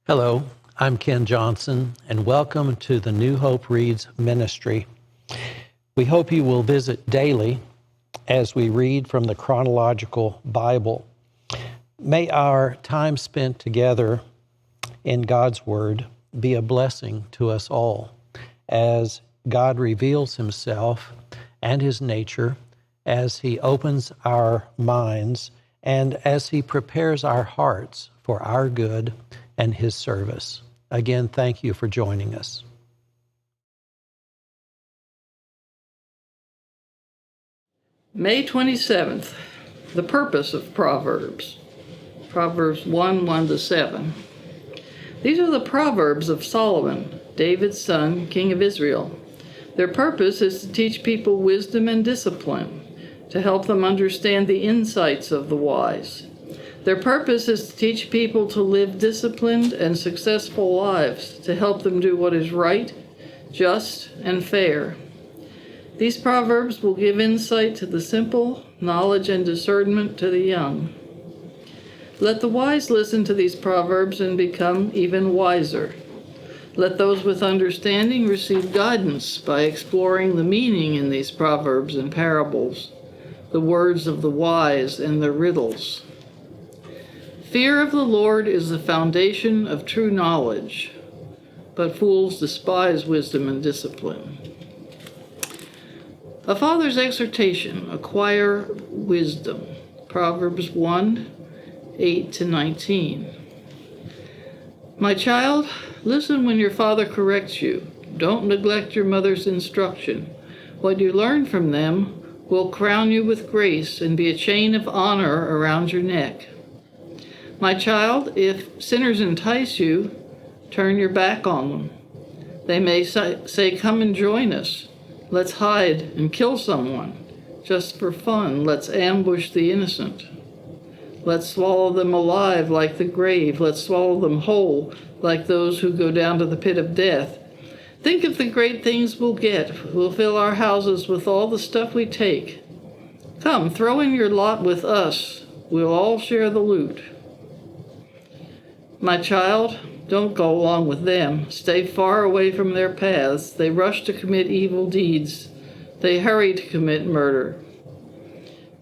Hello, I'm Ken Johnson, and welcome to the New Hope Reads ministry. We hope you will visit daily as we read from the Chronological Bible. May our time spent together in God's Word be a blessing to us all as God reveals Himself and His nature, as He opens our minds, and as He prepares our hearts for our good and His service. Again, thank you for joining us. May 27th, the purpose of Proverbs. Proverbs 1:1-7. These are the Proverbs of Solomon, David's son, king of Israel. Their purpose is to teach people wisdom and discipline, to help them understand the insights of the wise. Their purpose is to teach people to live disciplined and successful lives, to help them do what is right, just, and fair. These proverbs will give insight to the simple, knowledge and discernment to the young. Let the wise listen to these proverbs and become even wiser. Let those with understanding receive guidance by exploring the meaning in these proverbs and parables, the words of the wise and their riddles. Fear of the Lord is the foundation of true knowledge, but fools despise wisdom and discipline. A father's exhortation, acquire wisdom. Proverbs 1:8-19. My child, listen when your father corrects you. Don't neglect your mother's instruction. What you learn from them will crown you with grace and be a chain of honor around your neck. My child, if sinners entice you, turn your back on them. They may say, come and join us. Let's hide and kill someone. Just for fun, let's ambush the innocent. Let's swallow them alive like the grave. Let's swallow them whole like those who go down to the pit of death. Think of the great things we'll get. We'll fill our houses with all the stuff we take. Come, throw in your lot with us. We'll all share the loot. My child, don't go along with them. Stay far away from their paths. They rush to commit evil deeds. They hurry to commit murder.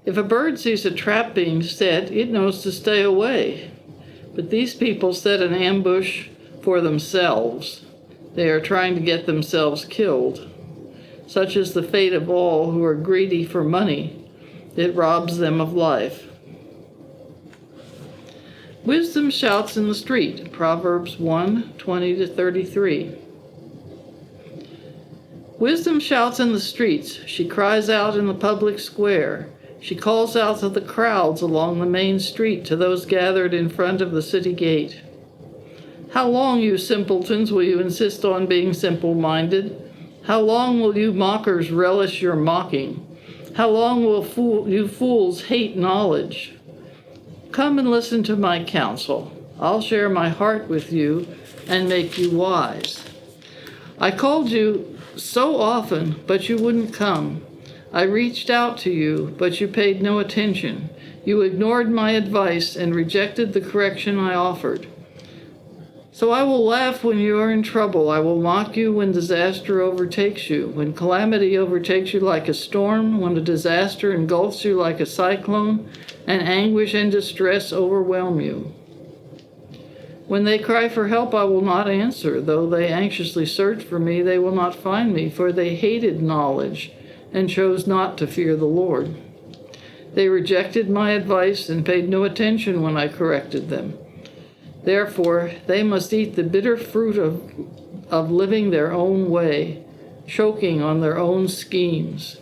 If a bird sees a trap being set, it knows to stay away. But these people set an ambush for themselves. They are trying to get themselves killed. Such is the fate of all who are greedy for money. It robs them of life. Wisdom shouts in the street. Proverbs 1:20-33. Wisdom shouts in the streets. She cries out in the public square. She calls out to the crowds along the main street, to those gathered in front of the city gate. How long, you simpletons, will you insist on being simple-minded? How long will you mockers relish your mocking? How long will you fools hate knowledge? Come and listen to my counsel. I'll share my heart with you and make you wise. I called you so often, but you wouldn't come. I reached out to you, but you paid no attention. You ignored my advice and rejected the correction I offered. So I will laugh when you are in trouble. I will mock you when disaster overtakes you, when calamity overtakes you like a storm, when a disaster engulfs you like a cyclone, and anguish and distress overwhelm you. When they cry for help, I will not answer. Though they anxiously search for me, they will not find me, for they hated knowledge and chose not to fear the Lord. They rejected my advice and paid no attention when I corrected them. Therefore, they must eat the bitter fruit of living their own way, choking on their own schemes.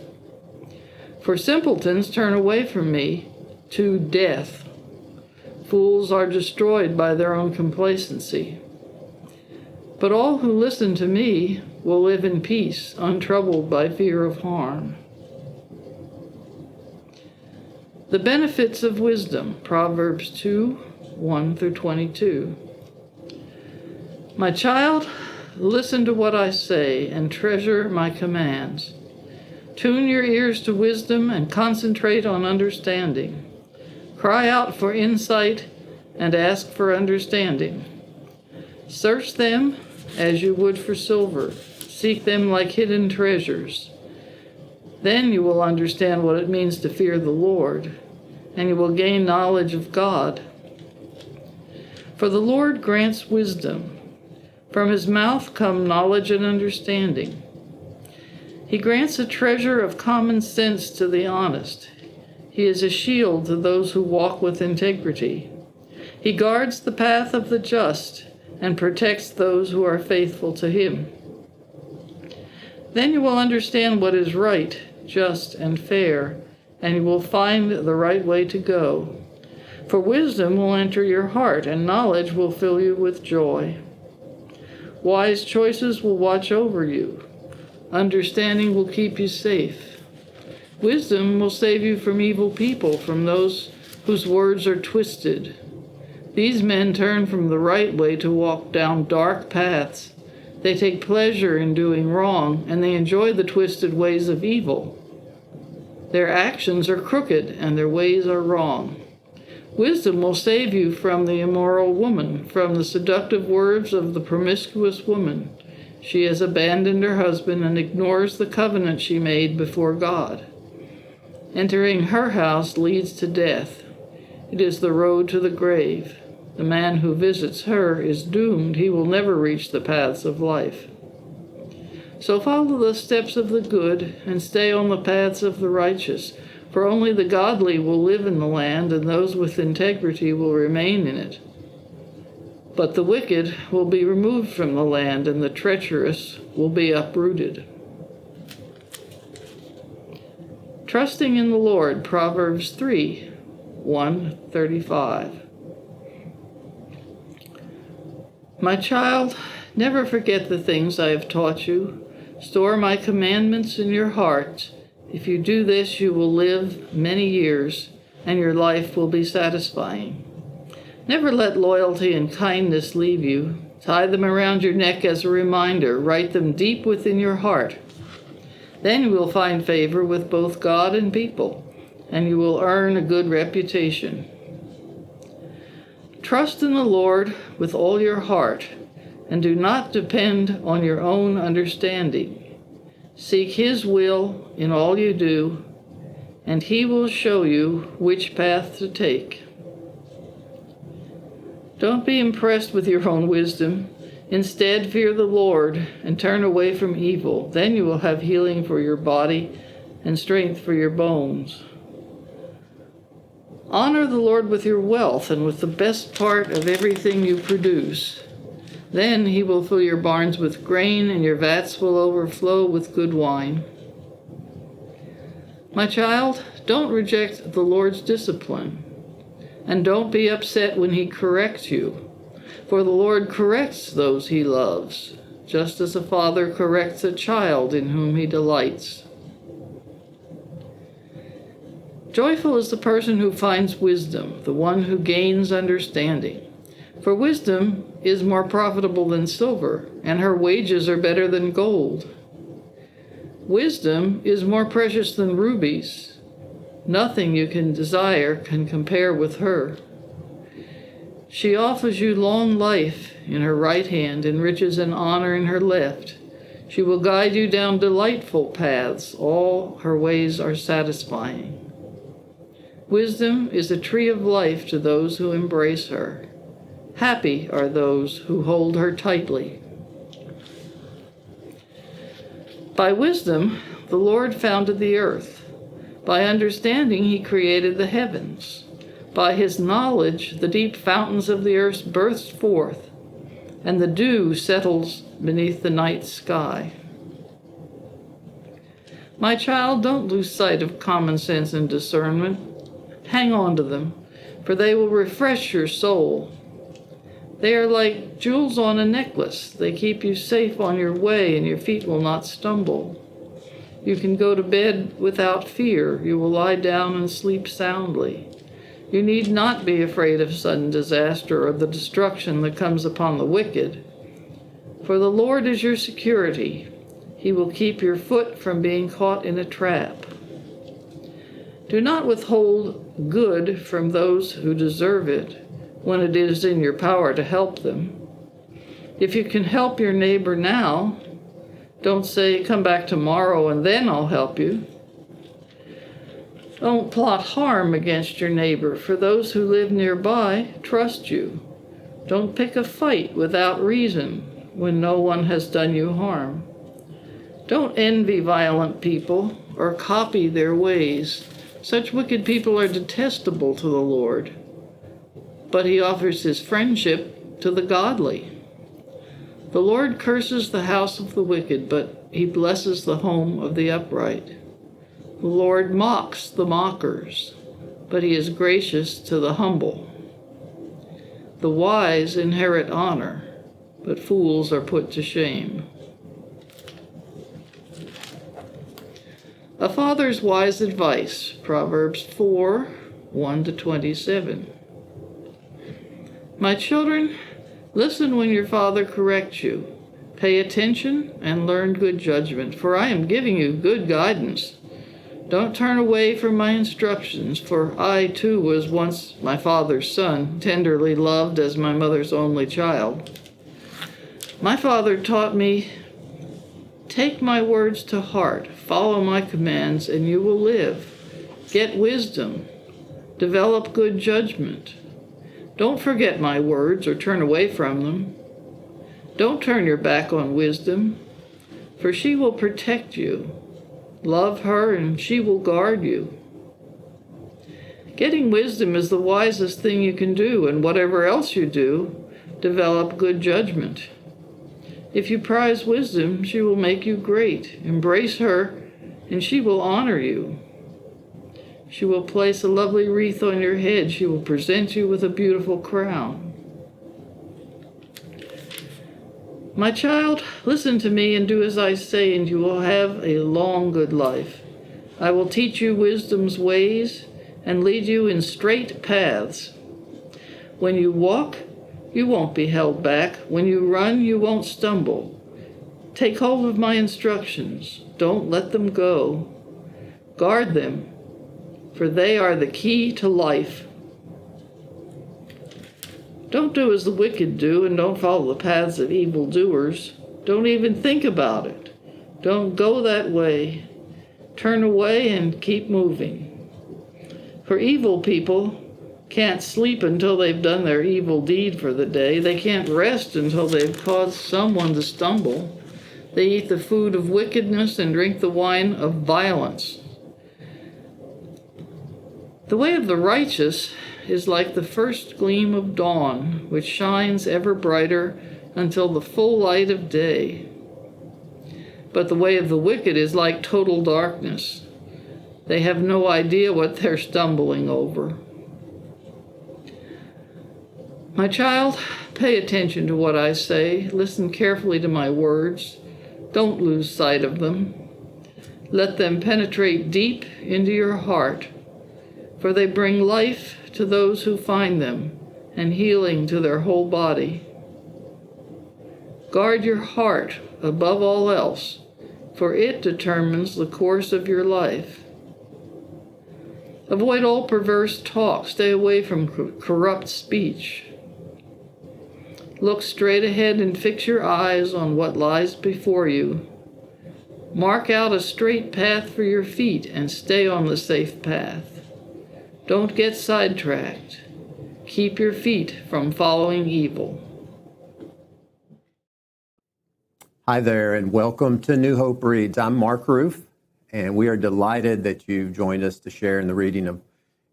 For simpletons turn away from me to death. Fools are destroyed by their own complacency. But all who listen to me will live in peace, untroubled by fear of harm. The benefits of wisdom, Proverbs 2:1-22. My child, listen to what I say and treasure my commands. Tune your ears to wisdom and concentrate on understanding. Cry out for insight and ask for understanding. Search them as you would for silver. Seek them like hidden treasures. Then you will understand what it means to fear the Lord, and you will gain knowledge of God. For the Lord grants wisdom. From his mouth come knowledge and understanding. He grants a treasure of common sense to the honest. He is a shield to those who walk with integrity. He guards the path of the just and protects those who are faithful to him. Then you will understand what is right, just, and fair, and you will find the right way to go. For wisdom will enter your heart, and knowledge will fill you with joy. Wise choices will watch over you. Understanding will keep you safe. Wisdom will save you from evil people, from those whose words are twisted. These men turn from the right way to walk down dark paths. They take pleasure in doing wrong, and they enjoy the twisted ways of evil. Their actions are crooked, and their ways are wrong. Wisdom will save you from the immoral woman, from the seductive words of the promiscuous woman. She has abandoned her husband and ignores the covenant she made before God. Entering her house leads to death. It is the road to the grave. The man who visits her is doomed. He will never reach the paths of life. So follow the steps of the good and stay on the paths of the righteous, for only the godly will live in the land, and those with integrity will remain in it. But the wicked will be removed from the land, and the treacherous will be uprooted. Trusting in the Lord, Proverbs 3:1-35. My child, never forget the things I have taught you. Store my commandments in your heart. If you do this, you will live many years, and your life will be satisfying. Never let loyalty and kindness leave you. Tie them around your neck as a reminder. Write them deep within your heart. Then you will find favor with both God and people, and you will earn a good reputation. Trust in the Lord with all your heart, and do not depend on your own understanding. Seek his will in all you do, and he will show you which path to take. Don't be impressed with your own wisdom. Instead, fear the Lord and turn away from evil. Then you will have healing for your body and strength for your bones. Honor the Lord with your wealth and with the best part of everything you produce. Then he will fill your barns with grain, and your vats will overflow with good wine. My child, don't reject the Lord's discipline, and don't be upset when he corrects you, for the Lord corrects those he loves, just as a father corrects a child in whom he delights. Joyful is the person who finds wisdom, the one who gains understanding. For wisdom is more profitable than silver, and her wages are better than gold. Wisdom is more precious than rubies. Nothing you can desire can compare with her. She offers you long life in her right hand and riches and honor in her left. She will guide you down delightful paths. All her ways are satisfying. Wisdom is a tree of life to those who embrace her. Happy are those who hold her tightly. By wisdom, the Lord founded the earth. By understanding, he created the heavens. By his knowledge, the deep fountains of the earth burst forth, and the dew settles beneath the night sky. My child, don't lose sight of common sense and discernment. Hang on to them, for they will refresh your soul. They are like jewels on a necklace. They keep you safe on your way, and your feet will not stumble. You can go to bed without fear. You will lie down and sleep soundly. You need not be afraid of sudden disaster or the destruction that comes upon the wicked. For the Lord is your security. He will keep your foot from being caught in a trap. Do not withhold good from those who deserve it when it is in your power to help them. If you can help your neighbor now, don't say, come back tomorrow and then I'll help you. Don't plot harm against your neighbor, for those who live nearby trust you. Don't pick a fight without reason when no one has done you harm. Don't envy violent people or copy their ways. Such wicked people are detestable to the Lord, but he offers his friendship to the godly. The Lord curses the house of the wicked, but he blesses the home of the upright. The Lord mocks the mockers, but he is gracious to the humble. The wise inherit honor, but fools are put to shame. A father's wise advice, Proverbs 4, 1-27. My children, listen when your father corrects you. Pay attention and learn good judgment, for I am giving you good guidance. Don't turn away from my instructions, for I too was once my father's son, tenderly loved as my mother's only child. My father taught me, take my words to heart, follow my commands, and you will live. Get wisdom, develop good judgment. Don't forget my words or turn away from them. Don't turn your back on wisdom, for she will protect you. Love her, and she will guard you. Getting wisdom is the wisest thing you can do, and whatever else you do, develop good judgment. If you prize wisdom, she will make you great. Embrace her, and she will honor you. She will place a lovely wreath on your head. She will present you with a beautiful crown. My child, listen to me and do as I say, and you will have a long, good life. I will teach you wisdom's ways and lead you in straight paths. When you walk, you won't be held back. When you run, you won't stumble. Take hold of my instructions. Don't let them go. Guard them, for they are the key to life. Don't do as the wicked do, and don't follow the paths of evildoers. Don't even think about it. Don't go that way. Turn away and keep moving. For evil people can't sleep until they've done their evil deed for the day. They can't rest until they've caused someone to stumble. They eat the food of wickedness and drink the wine of violence. The way of the righteous is like the first gleam of dawn, which shines ever brighter until the full light of day. But the way of the wicked is like total darkness. They have no idea what they're stumbling over. My child, pay attention to what I say. Listen carefully to my words. Don't lose sight of them. Let them penetrate deep into your heart, for they bring life to those who find them and healing to their whole body. Guard your heart above all else, for it determines the course of your life. Avoid all perverse talk. Stay away from corrupt speech. Look straight ahead and fix your eyes on what lies before you. Mark out a straight path for your feet and stay on the safe path. Don't get sidetracked. Keep your feet from following evil. Hi there, and welcome to New Hope Reads. I'm Mark Ruff, and we are delighted that you've joined us to share in the reading of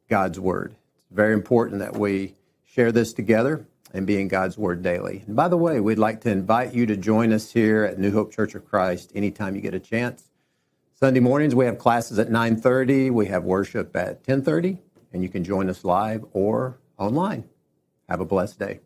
God's Word. It's very important that we share this together and be in God's Word daily. And by the way, we'd like to invite you to join us here at New Hope Church of Christ anytime you get a chance. Sunday mornings, we have classes at 9:30. We have worship at 10:30, and you can join us live or online. Have a blessed day.